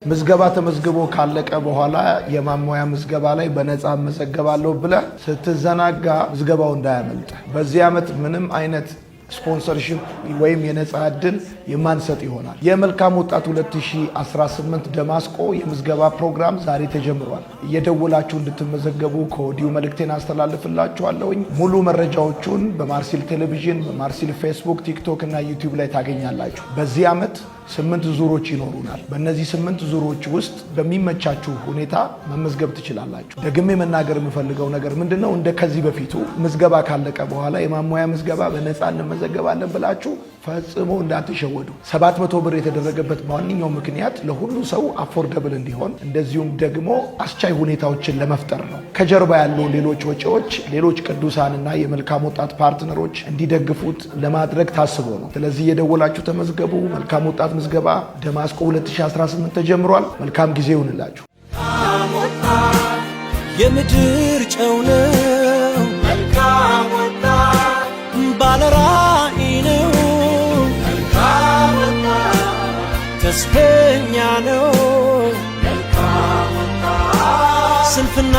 ምዝገባ ተመዝግቦ ካለቀ በኋላ የማሞያ ምዝገባ ላይ በነፃ መዘገባለሁ ብለህ ስትዘናጋ ምዝገባው እንዳያመልጥ። በዚህ ዓመት ምንም አይነት ስፖንሰርሺፕ ወይም የነፃ እድል የማንሰጥ ይሆናል። የመልካም ወጣት 2018 ደማስቆ የምዝገባ ፕሮግራም ዛሬ ተጀምሯል። እየደወላችሁ እንድትመዘገቡ ከወዲሁ መልእክቴን አስተላልፍላችኋለሁኝ። ሙሉ መረጃዎቹን በማርሲል ቴሌቪዥን፣ በማርሲል ፌስቡክ፣ ቲክቶክ እና ዩቲዩብ ላይ ታገኛላችሁ። በዚህ ዓመት 8 ዙሮች ይኖሩናል። በእነዚህ 8 ዙሮች ውስጥ በሚመቻችሁ ሁኔታ መመዝገብ ትችላላችሁ። ደግሜ መናገር የምፈልገው ነገር ምንድነው? እንደ ከዚህ በፊቱ ምዝገባ ካለቀ በኋላ የማሞያ ምዝገባ በነፃ እንመዘገባለን ብላችሁ ፈጽሞ እንዳትሸወዱ። 700 ብር የተደረገበት ዋነኛው ምክንያት ለሁሉ ሰው አፎርደብል እንዲሆን እንደዚሁም ደግሞ አስቻይ ሁኔታዎችን ለመፍጠር ነው። ከጀርባ ያሉ ሌሎች ወጪዎች ሌሎች ቅዱሳንና የመልካም ወጣት ፓርትነሮች እንዲደግፉት ለማድረግ ታስቦ ነው። ስለዚህ የደወላችሁ ተመዝገቡ። መልካም ወጣት ምዝገባ ደማስቆ 2018 ተጀምሯል። መልካም ጊዜ ይሁንላችሁ። የምድር ጨው ነው፣ መልካም ወጣት ባለራዕይ ነው፣ መልካም ወጣት ተስፈኛ ነው፣ መልካም ወጣት ስንፍና